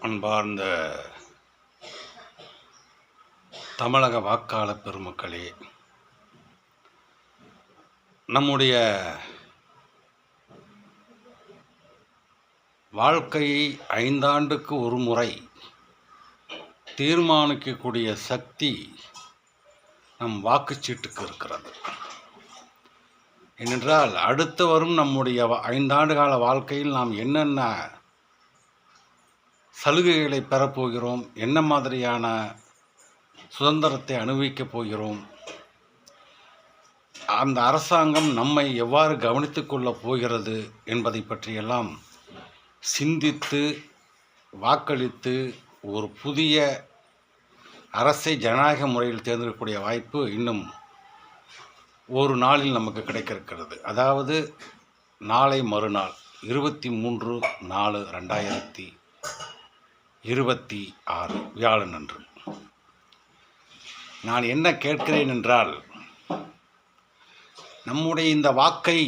அன்பார்ந்த தமிழக வாக்காளர் பெருமக்களே, நம்முடைய வாழ்க்கையை 5 ஆண்டுக்கு ஒரு முறை தீர்மானிக்கக்கூடிய சக்தி நம் வாக்குச்சீட்டுக்கு இருக்கிறது. ஏனென்றால் அடுத்து வரும் நம்முடைய 5 ஆண்டு கால வாழ்க்கையில் நாம் என்னென்ன சலுகைகளை பெறப்போகிறோம், என்ன மாதிரியான சுதந்திரத்தை அனுபவிக்கப் போகிறோம், அந்த அரசாங்கம் நம்மை எவ்வாறு கவனித்துக் கொள்ளப் போகிறது என்பதை பற்றியெல்லாம் சிந்தித்து வாக்களித்து ஒரு புதிய அரசை ஜனநாயக முறையில் தேர்ந்தெடுக்கக்கூடிய வாய்ப்பு இன்னும் ஒரு நாளில் நமக்கு கிடைக்க இருக்கிறது. அதாவது நாளை மறுநாள் 23/4/2026 வியாழன் அன்று. நான் என்ன கேட்கிறேன் என்றால், நம்முடைய இந்த வாக்கை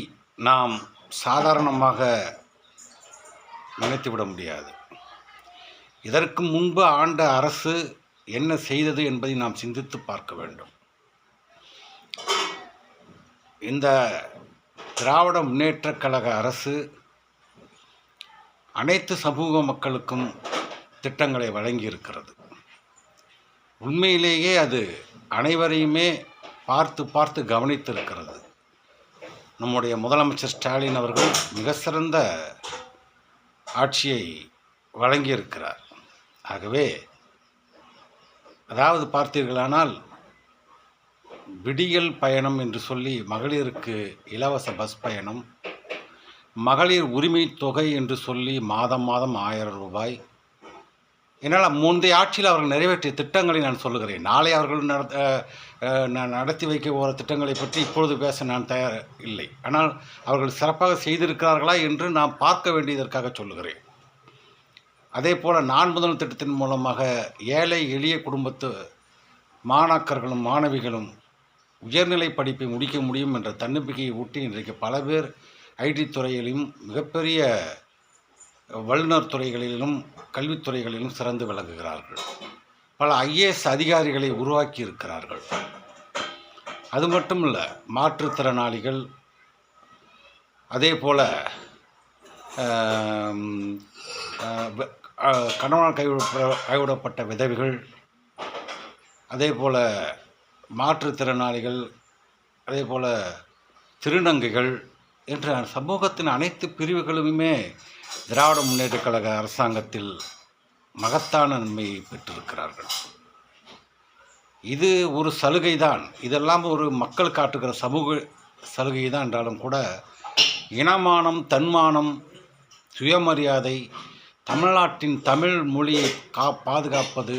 நாம் சாதாரணமாக நினைத்துவிட முடியாது. இதற்கு முன்பு ஆண்ட அரசு என்ன செய்தது என்பதை நாம் சிந்தித்து பார்க்க வேண்டும். இந்த திராவிட முன்னேற்றக் கழக அரசு அனைத்து சமூக மக்களுக்கும் திட்டங்களை வழங்கியிருக்கிறது. உண்மையிலேயே அது அனைவரையுமே பார்த்து கவனித்திருக்கிறது. நம்முடைய முதலமைச்சர் ஸ்டாலின் அவர்கள் மிக சிறந்த ஆட்சியை வழங்கியிருக்கிறார். ஆகவே அதாவது பார்த்தீர்களானால், விடியல் பயணம் என்று சொல்லி மகளிருக்கு இலவச பஸ் பயணம், மகளிர் உரிமை தொகை என்று சொல்லி மாதம் 1000 ரூபாய். என்னால் முந்தைய ஆட்சியில் அவர்கள் நிறைவேற்றிய திட்டங்களை நான் சொல்லுகிறேன். நாளை அவர்கள் நடத்தி வைக்க போகிற திட்டங்களை பற்றி இப்பொழுது பேச நான் தயார் இல்லை. ஆனால் அவர்கள் சிறப்பாக செய்திருக்கிறார்களா என்று நாம் பார்க்க வேண்டியதற்காக சொல்லுகிறேன். அதே போல் நான் முதல் திட்டத்தின் மூலமாக ஏழை எளிய குடும்பத்து மாணாக்கர்களும் மாணவிகளும் உயர்நிலை படிப்பை முடிக்க முடியும் என்ற தன்னம்பிக்கையை ஊட்டி இன்றைக்கு பல பேர் ஐடி துறையிலும் மிகப்பெரிய வல்லுநர் துறைகளிலும் கல்வித்துறைகளிலும் சிறந்து விளங்குகிறார்கள். பல ஐஏஎஸ் அதிகாரிகளை உருவாக்கி இருக்கிறார்கள். அது மட்டும் இல்லை, மாற்றுத்திறனாளிகள், அதே போல் கணவனால் கைவிடப்பட்ட விதவைகள், அதே போல் மாற்றுத்திறனாளிகள், அதே போல் திருநங்கைகள் என்ற சமூகத்தின் அனைத்து பிரிவுகளுமே திராவிட முன்னேற்றக் கழக அரசாங்கத்தில் மகத்தான நன்மையை பெற்றிருக்கிறார்கள். இது ஒரு சலுகை தான். இதெல்லாம் ஒரு மக்கள் காட்டுகிற சமூக சலுகை தான் என்றாலும் கூட, இனமானம், தன்மானம், சுயமரியாதை, தமிழ்நாட்டின் தமிழ் மொழியை பாதுகாப்பது,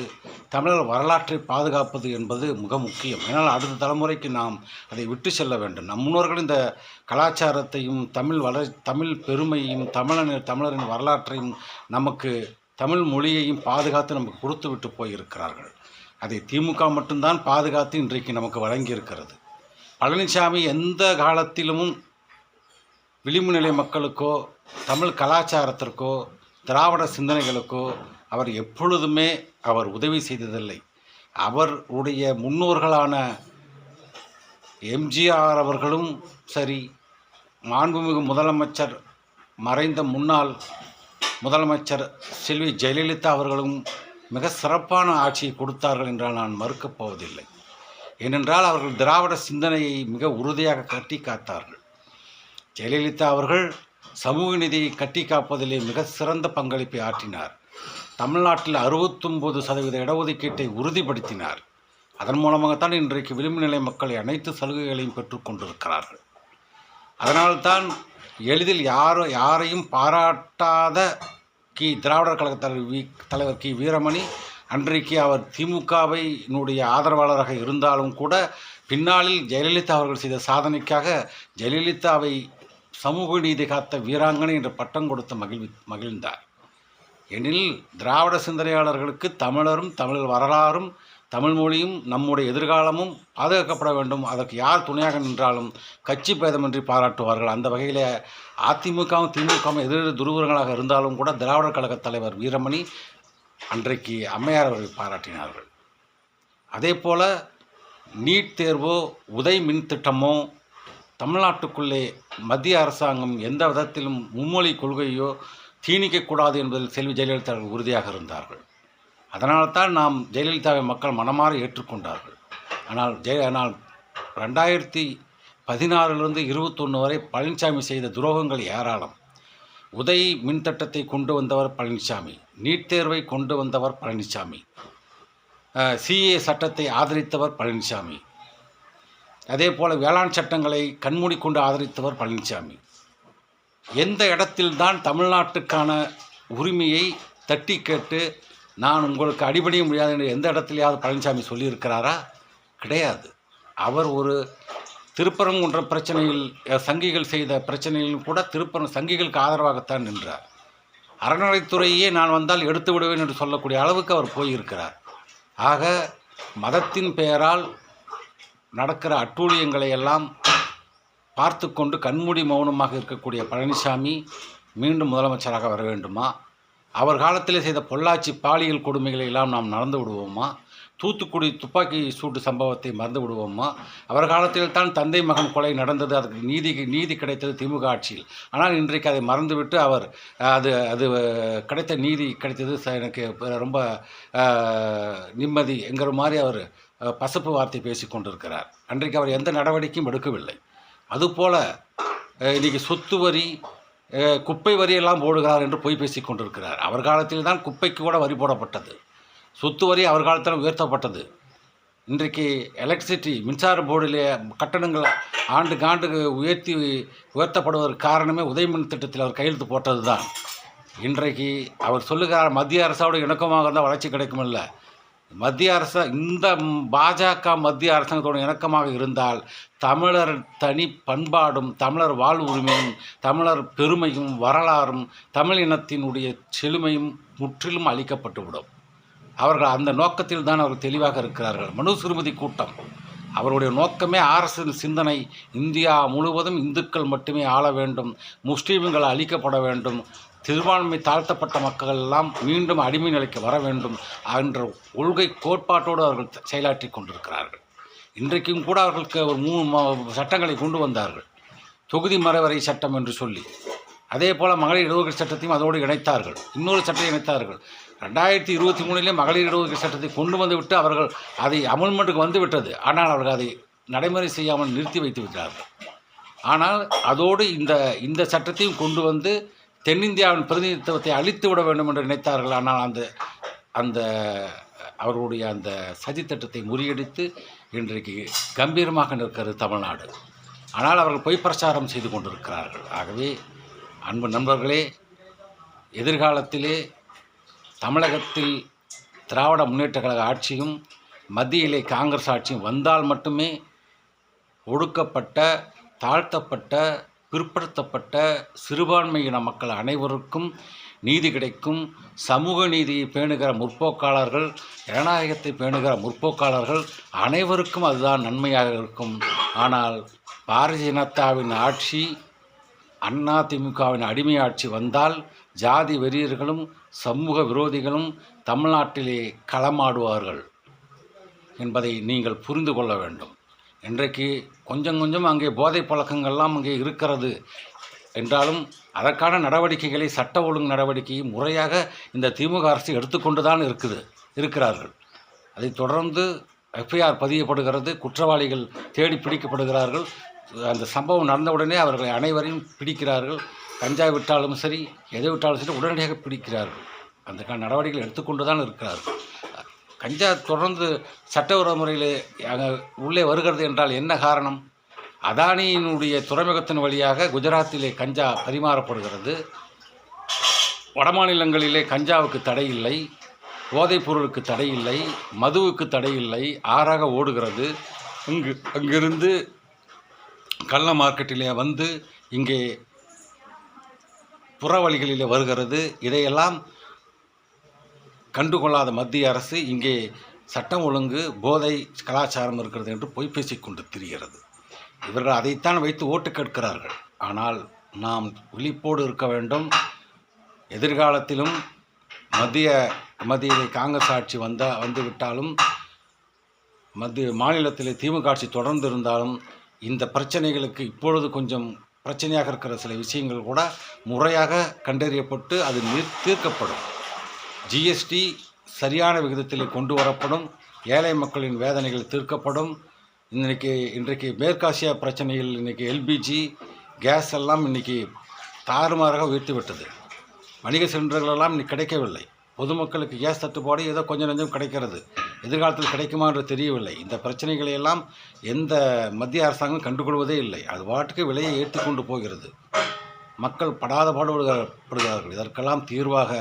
தமிழர் வரலாற்றை பாதுகாப்பது என்பது மிக முக்கியம். ஏன்னால் அடுத்த தலைமுறைக்கு நாம் அதை விட்டு செல்ல வேண்டும். நம் முன்னோர்கள் இந்த கலாச்சாரத்தையும் தமிழ் பெருமையையும் தமிழரின் வரலாற்றையும் நமக்கு தமிழ் மொழியையும் பாதுகாத்து நமக்கு கொடுத்து விட்டு போயிருக்கிறார்கள். அதை திமுக மட்டும்தான் பாதுகாத்து இன்றைக்கு நமக்கு வழங்கியிருக்கிறது. பழனிசாமி எந்த காலத்திலும் விளிம்பு நிலை மக்களுக்கோ தமிழ் கலாச்சாரத்திற்கோ திராவிட சிந்தனைகளுக்கோ அவர் எப்பொழுதுமே உதவி செய்ததில்லை. அவருடைய முன்னோர்களான எம்ஜிஆர் அவர்களும் சரி, மாண்புமிகு முதலமைச்சர் மறைந்த முன்னாள் முதலமைச்சர் செல்வி ஜெயலலிதா அவர்களும் மிக சிறப்பான ஆட்சியை கொடுத்தார்கள் என்றால் நான் மறுக்கப் போவதில்லை. ஏனென்றால் அவர்கள் திராவிட சிந்தனையை மிக உறுதியாக கட்டி காத்தார்கள். ஜெயலலிதா அவர்கள் சமூக நீதியை கட்டி காப்பதிலே மிக சிறந்த பங்களிப்பை ஆற்றினார். தமிழ்நாட்டில் 69% இடஒதுக்கீட்டை உறுதிப்படுத்தினார். அதன் மூலமாகத்தான் இன்றைக்கு விளிம்பு நிலை மக்களை அனைத்து சலுகைகளையும் பெற்றுக்கொண்டிருக்கிறார்கள். அதனால்தான் எளிதில் யாரையும் பாராட்டாத திராவிடர் கழக தலைவர் கி வீரமணி அன்றைக்கு அவர் திமுகவினுடைய ஆதரவாளராக இருந்தாலும் கூட பின்னாளில் ஜெயலலிதா அவர்கள் செய்த சாதனைக்காக ஜெயலலிதாவை சமூக நீதி காத்த வீராங்கனை என்ற பட்டம் கொடுத்து மகிழ்ந்தார். எனில் திராவிட சிந்தனையாளர்களுக்கு தமிழரும் தமிழ் வரலாறும் தமிழ் மொழியும் நம்முடைய எதிர்காலமும் பாதுகாக்கப்பட வேண்டும். அதற்கு யார் துணையாக நின்றாலும் கட்சி பேதமின்றி பாராட்டுவார்கள். அந்த வகையில் அதிமுகவும் திமுகவும் எதிரெதிர் துருவங்களாக இருந்தாலும் கூட திராவிடர் கழக தலைவர் வீரமணி அன்றைக்கு அம்மையார் அவர்கள் பாராட்டினார்கள். அதே போல் நீட் தேர்வோ உதய் மின் திட்டமோ தமிழ்நாட்டுக்குள்ளே மத்திய அரசாங்கம் எந்த விதத்திலும் மும்மொழி கொள்கையோ திணிக்கக்கூடாது என்பதில் செல்வி ஜெயலலிதா அவர்கள் உறுதியாக இருந்தார்கள். அதனால்தான் நாம் ஜெயலலிதாவை மக்கள் மனமாற ஏற்றுக்கொண்டார்கள். ஆனால் 2016 21 வரை பழனிசாமி செய்த துரோகங்கள் ஏராளம். உதய் மின்திட்டத்தை கொண்டு வந்தவர் பழனிசாமி, நீட் தேர்வை கொண்டு வந்தவர் பழனிசாமி, சிஏ சட்டத்தை ஆதரித்தவர் பழனிசாமி, அதே போல் வேளாண் சட்டங்களை கண்மூடிக்கொண்டு ஆதரித்தவர் பழனிசாமி. எந்த இடத்தில்தான் தமிழ்நாட்டுக்கான உரிமையை தட்டி கேட்டு நான் உங்களுக்கு அடிபணிய முடியாது என்று எந்த இடத்துலையாவது பழனிசாமி சொல்லியிருக்கிறாரா? கிடையாது. அவர் ஒரு திருப்பரங்குன்ற பிரச்சனையில் சங்கிகள் செய்த பிரச்சனையிலும் கூட சங்கிகளுக்கு ஆதரவாகத்தான் நின்றார். அறநிலைத்துறையே நான் வந்தால் எடுத்து விடுவேன் என்று சொல்லக்கூடிய அளவுக்கு அவர் போயிருக்கிறார். ஆக மதத்தின் பெயரால் நடக்கிற அட்டூழியங்களை எல்லாம் பார்த்து கொண்டு கண்மூடி மௌனமாக இருக்கக்கூடிய பழனிசாமி மீண்டும் முதலமைச்சராக வர வேண்டுமா? அவர் காலத்திலே செய்த பொள்ளாச்சி பாலியல் கொடுமைகளை எல்லாம் நாம் மறந்து விடுவோமா? தூத்துக்குடி துப்பாக்கி சூட்டு சம்பவத்தை மறந்து விடுவோமா? அவர் காலத்தில் தான் தந்தை மகன் கொலை நடந்தது, அதுக்கு நீதி கிடைத்தது திமுக ஆட்சியில். ஆனால் இன்றைக்கு அதை மறந்துவிட்டு அவர் அது கிடைத்த நீதி கிடைத்தது எனக்கு ரொம்ப நிம்மதி என்கிற மாதிரி அவர் பசப்பு வார்த்தை பேசி கொண்டிருக்கிறார். அன்றைக்கு அவர் எந்த நடவடிக்கையும் எடுக்கவில்லை. அதுபோல் இன்றைக்கி சொத்து வரி குப்பை வரியெல்லாம் போடுகிறார் என்று பொய் பேசி கொண்டிருக்கிறார். அவர் காலத்தில் தான் குப்பைக்கு கூட வரி போடப்பட்டது. சொத்து வரி அவர் காலத்தில் உயர்த்தப்பட்டது. இன்றைக்கு எலக்ட்ரிசிட்டி மின்சார போர்டிலே கட்டணங்கள் ஆண்டுக்கு உயர்த்தப்படுவதற்கு காரணமே உதய் மின் திட்டத்தில் அவர் கையெழுத்து போட்டது தான். இன்றைக்கு அவர் சொல்லுகிறார் மத்திய அரசோடு இணக்கமாக இருந்தால் வளர்ச்சி கிடைக்குமில்ல. மத்திய அரசு இந்த பாஜக மத்திய அரசாங்கத்தோடு இணக்கமாக இருந்தால் தமிழர் தனி பண்பாடும் தமிழர் வாழ்வு உரிமையும் தமிழர் பெருமையும் வரலாறும் தமிழ் இனத்தினுடைய செழுமையும் முற்றிலும் அளிக்கப்பட்டுவிடும். அவர்கள் அந்த நோக்கத்தில் தான் அவர்கள் தெளிவாக இருக்கிறார்கள். மனுஸ்மிருதி கூட்டம் அவருடைய நோக்கமே ஆர்எஸ்எஸ் சிந்தனை. இந்தியா முழுவதும் இந்துக்கள் மட்டுமே ஆள வேண்டும், முஸ்லீம்கள் அழிக்கப்பட வேண்டும், சிறுபான்மை தாழ்த்தப்பட்ட மக்கள் எல்லாம் மீண்டும் அடிமை நிலைக்கு வர வேண்டும் என்ற கொள்கை கோட்பாட்டோடு அவர்கள் செயலாற்றி கொண்டிருக்கிறார்கள். இன்றைக்கும் கூட அவர்களுக்கு ஒரு 3 சட்டங்களை கொண்டு வந்தார்கள். தொகுதி மறைவரை சட்டம் என்று சொல்லி, அதே போல் மகளிர் இடஒதுக்கீடு சட்டத்தையும் அதோடு இணைத்தார்கள். இன்னொரு சட்டத்தை இணைத்தார்கள். 2023 மகளிர் இடஒதுக்கீடு சட்டத்தை கொண்டு வந்து விட்டு அவர்கள் அதை அமல்மெண்ட்டுக்கு வந்து விட்டது. ஆனால் அவர்கள் அதை நடைமுறை செய்யாமல் நிறுத்தி வைத்து விட்டார்கள். ஆனால் அதோடு இந்த சட்டத்தையும் கொண்டு வந்து தென்னிந்தியாவின் பிரதிநிதித்துவத்தை அழித்து விட வேண்டும் என்று நினைத்தார்கள். ஆனால் அந்த அவர்களுடைய அந்த சதித்திட்டத்தை முறியடித்து இன்றைக்கு கம்பீரமாக நிற்கிறது தமிழ்நாடு. ஆனால் அவர்கள் பொய் பிரச்சாரம் செய்து கொண்டிருக்கிறார்கள். ஆகவே அன்பு நண்பர்களே, எதிர்காலத்திலே தமிழகத்தில் திராவிட முன்னேற்ற கழக ஆட்சியும் மத்தியிலே காங்கிரஸ் ஆட்சியும் வந்தால் மட்டுமே ஒடுக்கப்பட்ட, தாழ்த்தப்பட்ட, பிற்படுத்தப்பட்ட சிறுபான்மையின மக்கள் அனைவருக்கும் நீதி கிடைக்கும். சமூக நீதியை பேணுகிற முற்போக்காளர்கள், ஜனநாயகத்தை பேணுகிற முற்போக்காளர்கள் அனைவருக்கும் அதுதான் நன்மையாக இருக்கும். ஆனால் பாரதிய ஜனதாவின் ஆட்சி, அதிமுகவின் அடிமை ஆட்சி வந்தால் ஜாதி வெறியர்களும் சமூக விரோதிகளும் தமிழ்நாட்டிலே களமாடுவார்கள் என்பதை நீங்கள் புரிந்து கொள்ள வேண்டும். இன்றைக்கு கொஞ்சம் அங்கே போதைப் பழக்கங்கள்லாம் அங்கே இருக்கிறது என்றாலும் அதற்கான நடவடிக்கைகளை, சட்ட ஒழுங்கு நடவடிக்கையை முறையாக இந்த திமுக அரசு எடுத்துக்கொண்டு தான் இருக்கிறார்கள். அதை தொடர்ந்து எஃப்ஐஆர் பதியப்படுகிறது, குற்றவாளிகள் தேடி பிடிக்கப்படுகிறார்கள். அந்த சம்பவம் நடந்தவுடனே அவர்களை அனைவரையும் பிடிக்கிறார்கள். கஞ்சா விட்டாலும் சரி, எதை விட்டாலும் சரி உடனடியாக பிடிக்கிறார்கள். அந்த நடவடிக்கைகள் எடுத்துக்கொண்டு தான் இருக்கிறார்கள். கஞ்சா தொடர்ந்து சட்டவிரோத முறையில் உள்ளே வருகிறது என்றால் என்ன காரணம்? அதானியினுடைய துறைமுகத்தின் வழியாக குஜராத்திலே கஞ்சா பரிமாறப்படுகிறது. வடமாநிலங்களிலே கஞ்சாவுக்கு தடை இல்லை, போதைப் பொருளுக்கு தடை இல்லை, மதுவுக்கு தடை இல்லை, ஆறாக ஓடுகிறது. அங்கிருந்து கள்ள மார்க்கெட்டிலே வந்து இங்கே புறவழிகளிலே வருகிறது. இதையெல்லாம் கண்டுகொள்ளாத மத்திய அரசு இங்கே சட்டம் ஒழுங்கு, போதை கலாச்சாரம் இருக்கிறது என்று பொய் பேசிக்கொண்டு திரிகிறது. இவர்கள் அதைத்தான் வைத்து ஓட்டு கேட்கிறார்கள். ஆனால் நாம் விழிப்போடு இருக்க வேண்டும். எதிர்காலத்திலும் மத்தியிலே காங்கிரஸ் ஆட்சி வந்துவிட்டாலும் மாநிலத்தில் திமுக ஆட்சி தொடர்ந்து இருந்தாலும் இந்த பிரச்சனைகளுக்கு இப்பொழுது கொஞ்சம் பிரச்சனையாக இருக்கிற சில விஷயங்கள் கூட முறையாக கண்டறியப்பட்டு அது தீர்க்கப்படும். ஜிஎஸ்டி சரியான விகிதத்தில் கொண்டு வரப்படும். ஏழை மக்களின் வேதனைகள் தீர்க்கப்படும். இன்றைக்கு மேற்காசியா பிரச்சனையில் இன்றைக்கி எல்பிஜி கேஸ் எல்லாம் இன்றைக்கி தாறுமாறாக உயர்த்தி விட்டது. வணிக சிலிண்டர்களெல்லாம் இன்றைக்கி கிடைக்கவில்லை. பொதுமக்களுக்கு கேஸ் தட்டுப்பாடு ஏதோ கொஞ்சம் நெஞ்சம் கிடைக்கிறது. எதிர்காலத்தில் கிடைக்குமா என்று தெரியவில்லை. இந்த பிரச்சனைகளை எல்லாம் எந்த மத்திய அரசாங்கம் கண்டுகொள்வதே இல்லை. அது பாட்டுக்கு விலையை ஏற்றி கொண்டு போகிறது. மக்கள் படாத பாடுபடுகிறார்கள். இதற்கெல்லாம் தீர்வாக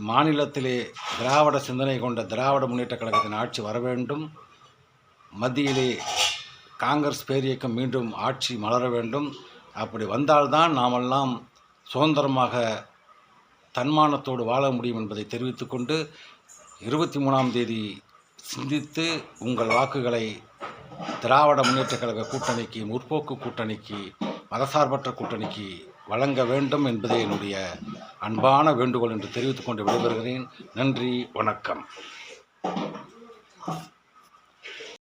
மாநிலத்திலே திராவிட சிந்தனை கொண்ட திராவிட முன்னேற்ற கழகத்தின் ஆட்சி வர வேண்டும். மத்தியிலே காங்கிரஸ் பேரியக்கம் மீண்டும் ஆட்சி மலர வேண்டும். அப்படி வந்தால்தான் நாமெல்லாம் சுதந்திரமாக தன்மானத்தோடு வாழ முடியும் என்பதை தெரிவித்துக்கொண்டு 23ஆம் தேதி சிந்தித்து உங்கள் வாக்குகளை திராவிட முன்னேற்ற கழக கூட்டணிக்கு, முற்போக்கு கூட்டணிக்கு, மதசார்பற்ற கூட்டணிக்கு வழங்க வேண்டும் என்பதே என்னுடைய அன்பான வேண்டுகோள் என்று தெரிவித்துக்கொண்டு விடைபெறுகிறேன். நன்றி, வணக்கம்.